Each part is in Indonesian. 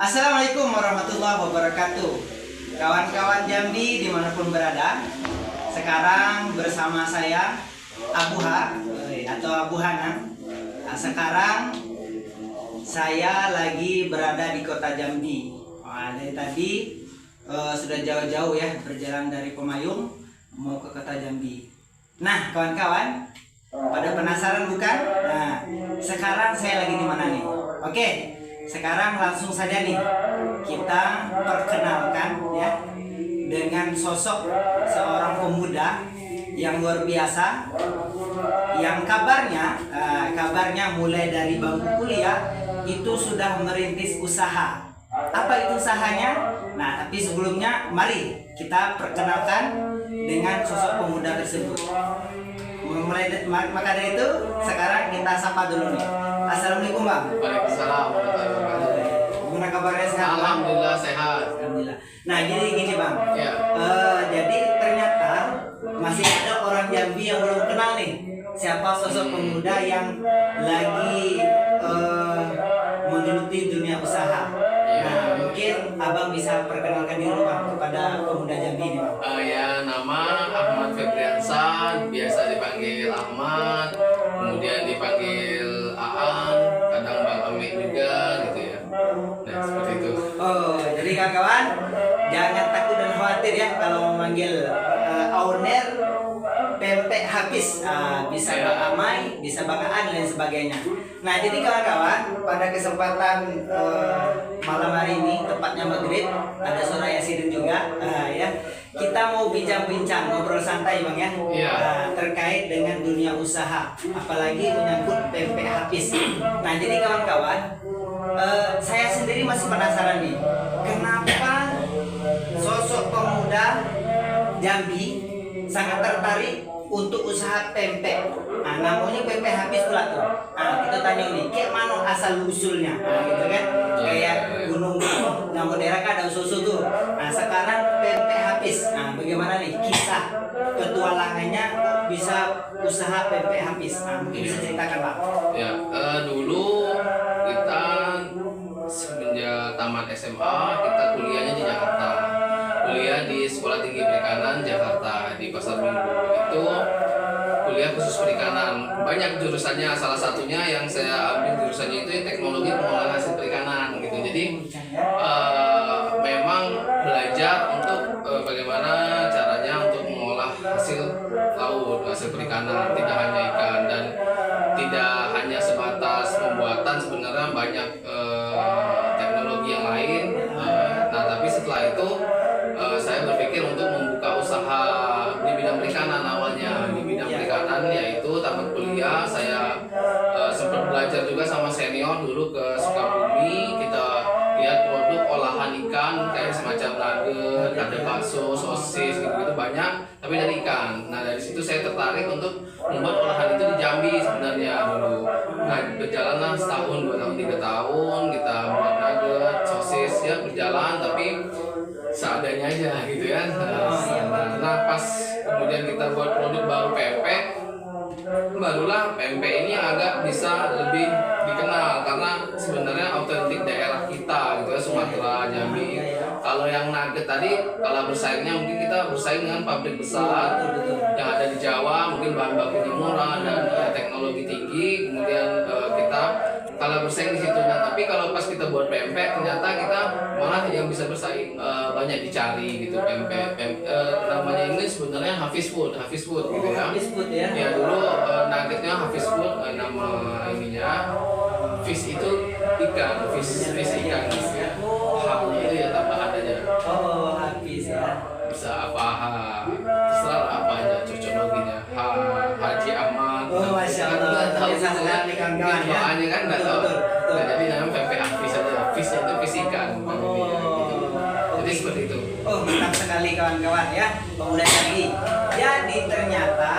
Assalamualaikum warahmatullahi wabarakatuh. Kawan-kawan Jambi dimanapun berada, sekarang bersama saya Abu H atau Abu Hanan. Nah, sekarang saya lagi berada di kota Jambi. Dari tadi sudah jauh-jauh ya, berjalan dari Pemayung mau ke kota Jambi. Nah, kawan-kawan, pada penasaran bukan? Nah, sekarang saya lagi di mana nih? Oke. Sekarang langsung saja nih kita perkenalkan ya dengan sosok seorang pemuda yang luar biasa, yang kabarnya mulai dari bangku kuliah itu sudah merintis usaha. Apa itu usahanya? Nah, tapi sebelumnya mari kita perkenalkan dengan sosok pemuda tersebut. Maka dari itu sekarang kita sapa dulu nih. Assalamualaikum Bang. Waalaikumsalam warahmatullahi wabarakatuh. Gimana kabarnya, sehat? Alhamdulillah sehat. Alhamdulillah. Nah, jadi gini Bang. Ya. Jadi ternyata masih ada orang Jambi yang belum kenal nih siapa sosok pemuda yang lagi menggeluti dunia usaha. Nah, mungkin Abang bisa perkenalkan diri Bang kepada pemuda Jambi ini Bang. Ya, nama Ahmad Febriansa, biasa dipanggil Ahmad, kemudian dipanggil Aan, kadang Bang Amik juga gitu ya. Nah, seperti itu. Oh, jadi kawan-kawan jangan takut dan khawatir ya kalau memanggil owner pempek habis, bisa Bang Amai, bisa Bang Aan dan sebagainya. Nah, jadi kawan-kawan pada kesempatan malam hari ini tepatnya maghrib, ada suara Yasin juga ya. Kita mau bincang-bincang, ngobrol santai Bang ya, terkait dengan dunia usaha, apalagi menyangkut pempek habis. Nah, jadi kawan-kawan, saya sendiri masih penasaran nih, kenapa sosok pemuda Jambi sangat tertarik untuk usaha pempek. Nah, namanya pempek habis pula tuh. Nah, kita tanya nih, kayak mana asal usulnya? Nah, gitu kan? Kayak gunung-gunung, nama daerah kan ada usul tuh. Nah, sekarang pempek habis. Nah, bagaimana nih kisah petualangannya bisa usaha pempek habis? Nah, mungkin bisa ceritakan Pak. Ya, dulu kita semenjak tamat SMA kita kuliahnya di Jakarta. Kuliah di Sekolah Tinggi Perikanan Jakarta di Pasar Minggu. Itu kuliah khusus perikanan. Banyak jurusannya, salah satunya yang saya ambil jurusannya itu teknologi pengolahan hasil perikanan gitu. Jadi memang belajar untuk bagaimana caranya untuk mengolah hasil laut, hasil perikanan, tidak hanya ikan dan tidak hanya sebatas pembuatan, sebenarnya banyak teknologi yang lain. Nah, tapi setelah itu saya berpikir untuk membuka usaha di bidang perikanan awalnya. Di bidang perikanan yaitu tamat kuliah saya sempat belajar juga sama senior dulu ke Sukabumi. Kita lihat produk olahan ikan kayak semacam nugget, ada bakso, sosis gitu-gitu banyak, tapi dari ikan. Nah, dari situ saya tertarik untuk membuat olahan itu di Jambi sebenarnya dulu. Nah, berjalanlah setahun, 2 tahun, 3 tahun kita buat nugget, sosis ya berjalan, tapi seadanya aja gitu ya. Nah, pas kemudian kita buat produk baru pempek, barulah pempek ini agak bisa lebih dikenal karena sebenarnya autentik daerah kita gitu ya, Sumatera, Jambi. Kalau yang nugget tadi, kalau bersaingnya mungkin kita bersaing dengan pabrik besar yang ada di Jawa, mungkin bahan bakunya murah dan teknologi tinggi, kemudian kita kalau bersaing di situ. Nah, tapi kalau pas kita buat pempek, ternyata kita malah yang bisa bersaing banyak dicari gitu. Pempek namanya ini sebenarnya Hafiz Food gitu ya. Hafiz Food ya. Ya, dulu nuggetnya Hafiz Food, nama ininya. Fish itu ikan, fish ikan gitu ya. Haknya itu ya tambahan aja. Oh, habis ya. Bisa terserah apa aja cocokologinya. Haji Ahmad. Oh, Masya Allah. Tahu Biasa sekali kawan-kawan ya. doanya kan nggak tahu. Betul. Nah, jadi namanya pempek Hafiz aja. Fishnya itu fish ikan. Gitu. Jadi seperti itu. Oh, mantap sekali kawan-kawan ya, pemuda Jambi. Jadi ternyata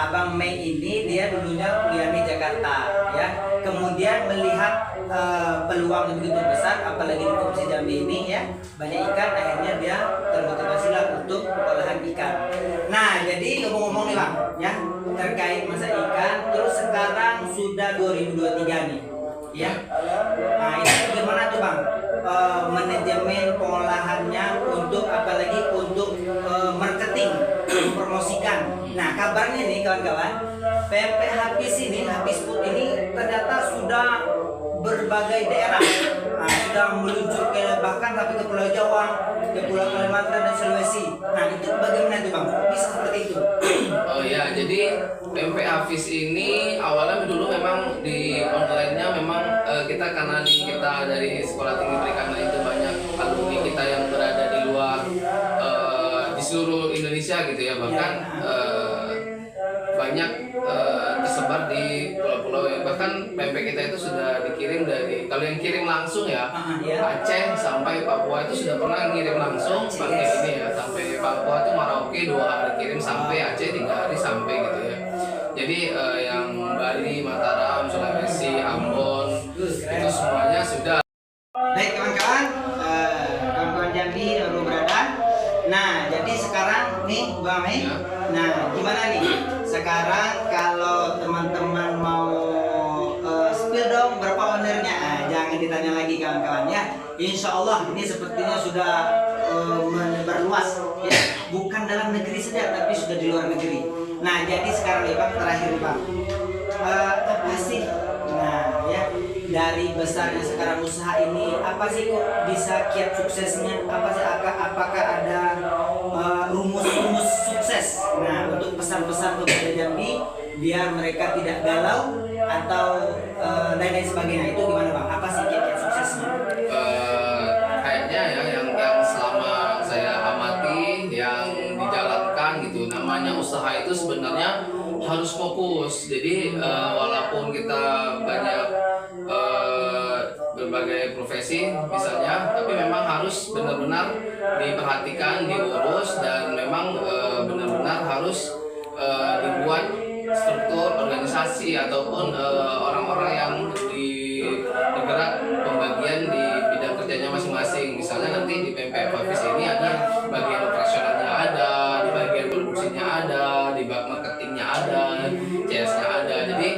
Bang Mei ini dia dulunya kuliah di Jakarta ya. Kemudian melihat peluang yang begitu besar, apalagi di Provinsi Jambi ini ya, banyak ikan, akhirnya dia termotivasi lah untuk olahan ikan. Nah, jadi ngomong-ngomong nih Bang ya, terkait masa ikan, terus sekarang sudah 2023 nih ya. Nah, ini gimana tuh manajemen pengolahannya, untuk apalagi untuk marketing, mempromosikan. Nah, kabarnya nih kawan-kawan, pempek Hafiz Food ini ternyata sudah berbagai daerah, sudah meluncur ke bahkan sampai ke Pulau Jawa, ke Pulau Kalimantan dan Sulawesi. Nah, itu bagaimana tuh Bang? Bisa seperti itu? Oh ya, jadi pempek Hafiz ini awalnya dulu memang di online-nya memang kita karena kita dari Sekolah Tinggi Perikanan itu banyak alumni kita yang berada di luar di seluruh Indonesia gitu ya, bahkan banyak tersebar di pulau-pulau ya. Bahkan pempek kita itu sudah dikirim dari, kalau yang kirim langsung ya, Aceh sampai Papua itu sudah pernah ngirim langsung pakai ini ya, sampai Papua itu Merauke 2 hari kirim, sampai Aceh 3 hari sampai gitu ya. Jadi yang Bali, Mataram, Sulawesi, Ambon itu semuanya sudah. Baik kawan-kawan, kawan-kawan Jambi baru berada. Nah, jadi sekarang nih Bang Mei, nah gimana nih? Sekarang kalau teman-teman mau spill dong berapa ownernya, jangan ditanya lagi kawan-kawan ya. Insya Allah ini sepertinya sudah berluas ya, bukan dalam negeri saja tapi sudah di luar negeri. Nah, jadi sekarang ya Bang, terakhir Bang, apa sih? Nah ya, dari besarnya sekarang usaha ini, apa sih kok bisa kiat suksesnya? Apa sih, apakah ada rumus-rumus sukses? Nah, untuk pesan-pesan kepada Jambi biar mereka tidak galau atau lain-lain sebagainya, itu gimana Bang? Apa sih kiat-kiat suksesnya? Kayaknya ya yang selama saya amati yang dijalankan gitu, namanya usaha itu sebenarnya harus fokus. Jadi walaupun kita banyak berbagai profesi misalnya, tapi memang harus benar-benar diperhatikan, diurus, dan memang benar-benar harus dibuat struktur organisasi ataupun orang-orang yang bergerak pembagian di bidang kerjanya masing-masing. Misalnya nanti di pempek Hafiz ini ada bagian operasionalnya, ada di bagian produksinya, ada di bagian marketingnya, ada CS-nya ada. Jadi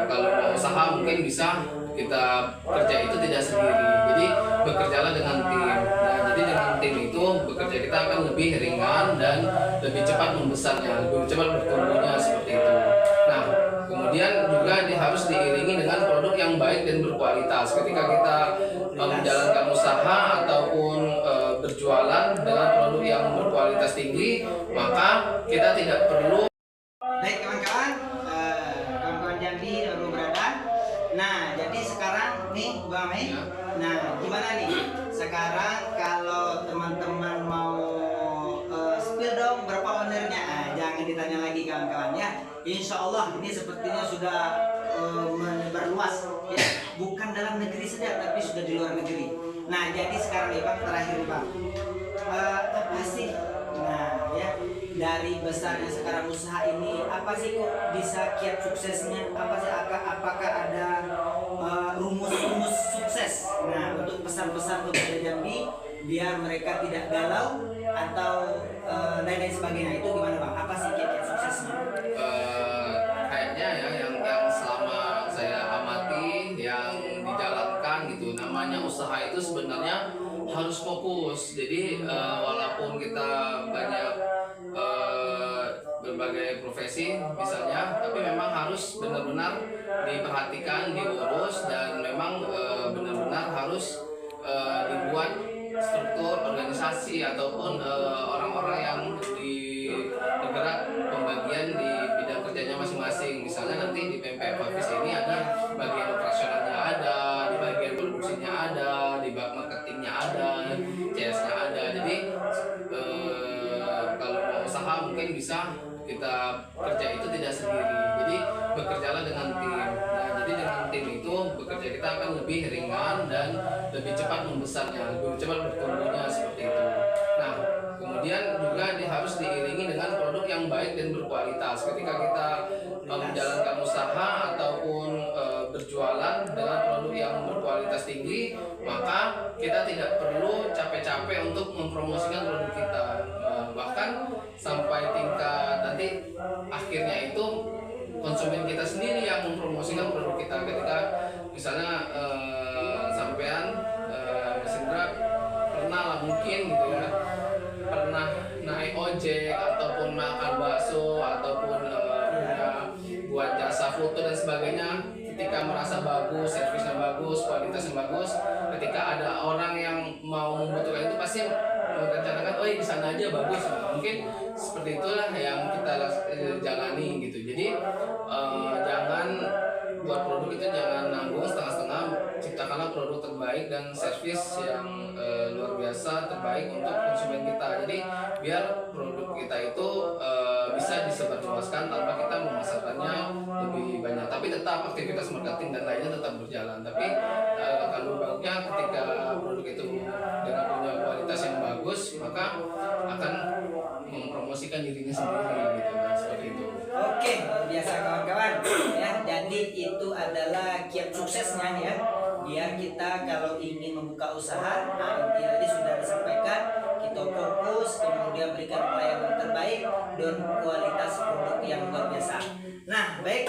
kalau mau usaha mungkin bisa kita kerja itu tidak sendiri, jadi bekerjalah dengan tim. Nah, jadi dengan tim itu bekerja kita akan lebih ringan dan lebih cepat membesarnya, lebih cepat bertumbuhnya, seperti itu. Nah, kemudian juga harus diiringi dengan produk yang baik dan berkualitas. Ketika kita menjalankan usaha ataupun berjualan dengan produk yang berkualitas tinggi, maka kita tidak perlu. Baik kawan-kawan, kawan-kawan Jambi baru berada. Nah, jadi sekarang nih Bang Mei, nah gimana nih? Sekarang kalau teman-teman mau spill dong berapa ownernya, jangan ditanya lagi kawan-kawan ya. Insya Allah ini sepertinya sudah berluas ya, bukan dalam negeri saja tapi sudah di luar negeri. Nah, jadi sekarang ya Bang, terakhir Bang, apa sih? Nah ya, dari besarnya sekarang usaha ini, apa sih kok bisa kiat suksesnya? Apa sih, apakah ada rumus-rumus sukses? Nah, untuk pesan-pesan kepada Jambi biar mereka tidak galau atau lain-lain sebagainya, itu gimana Bang? Apa sih kiat-kiat suksesnya? Kayaknya ya yang selama saya amati yang dijalankan gitu, namanya usaha itu sebenarnya harus fokus. Jadi walaupun kita banyak berbagai profesi misalnya, tapi memang harus benar-benar diperhatikan, diurus, dan memang benar-benar harus dibuat struktur organisasi ataupun orang-orang yang bergerak pembagian di bidang kerjanya masing-masing. Misalnya nanti di pempek Hafiz ini ada bagian operasionalnya, ada di bagian produksinya, ada di bagian marketingnya, ada CS-nya ada. Jadi kalau mau usaha mungkin bisa kita kerja itu tidak sendiri, jadi bekerjalah dengan tim. Nah, jadi dengan tim itu bekerja kita akan lebih ringan dan lebih cepat membesarnya, lebih cepat bertumbuhnya, seperti itu. Nah, kemudian juga harus diiringi dengan produk yang baik dan berkualitas. Ketika kita menjalankan usaha ataupun berjualan dengan produk yang berkualitas tinggi, maka kita tidak perlu capek-capek untuk mempromosikan produk kita. Bahkan sampai tingkat nanti akhirnya itu konsumen kita sendiri yang mempromosikan produk kita. Ketika misalnya sampean foto dan sebagainya, ketika merasa bagus, servisnya bagus, kualitasnya bagus, ketika ada orang yang mau membutuhkan itu pasti merencanakan, oh di sana aja bagus. Nah, mungkin seperti itulah yang kita jalani gitu. Jadi jangan buat produk itu jangan nanggung setengah-setengah, ciptakanlah produk terbaik dan servis yang luar biasa terbaik untuk konsumen kita. Jadi biar produk kita itu bisa disebarluaskan tanpa kita memasarkannya lebih banyak, tapi tetap aktivitas marketing dan lainnya tetap berjalan. Tapi kalau bagusnya ketika produk itu dengan punya kualitas yang bagus, maka akan mempromosikan dirinya sendiri gitu. Nah, seperti itu. Oke, luar biasa kawan-kawan ya. Jadi itu adalah kiat suksesnya ya. Biar kita kalau ingin membuka usaha, nah ini tadi sudah disampaikan, kita fokus, kemudian berikan pelayanan terbaik dan kualitas produk yang luar biasa. Nah, baik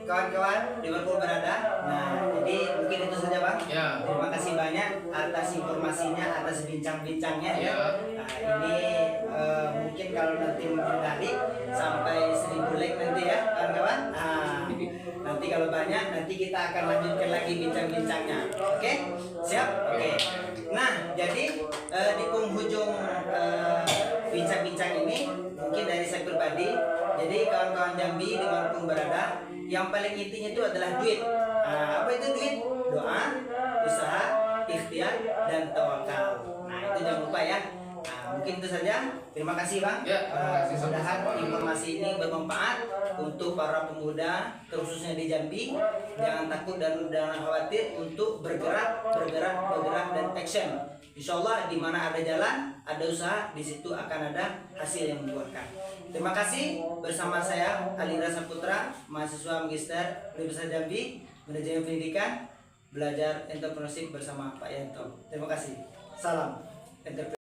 kawan-kawan Liverpool berada. Nah, jadi mungkin itu saja Bang. Ya. Terima kasih banyak atas informasinya, atas bincang-bincangnya ya. Nah, ini mungkin kalau nanti menghindari sampai 1000 like nanti ya kawan-kawan. Nah, nanti kalau banyak nanti kita akan lanjutkan lagi bincang-bincangnya. Oke? Siap? Oke. Nah, jadi di penghujung bincang-bincang ini mungkin dari saya pribadi, jadi kawan-kawan Jambi dimanapun berada, yang paling intinya itu adalah duit. Nah, apa itu duit? Doa, usaha, ikhtiar, dan tawakal. Nah, itu jangan lupa ya. Nah, mungkin itu saja. Terima kasih Bang. Ya, terima kasih. Mudah-mudahan informasi ini bermanfaat untuk para pemuda, khususnya di Jambi. Jangan takut dan jangan khawatir untuk bergerak, dan action. Insya Allah di mana ada jalan, ada usaha, di situ akan ada hasil yang membuahkan. Terima kasih. Bersama saya Alindra Saputra, mahasiswa Magister Universitas Jambi, manajemen pendidikan, belajar entrepreneurship bersama Pak Yanto. Terima kasih. Salam entrepreneur.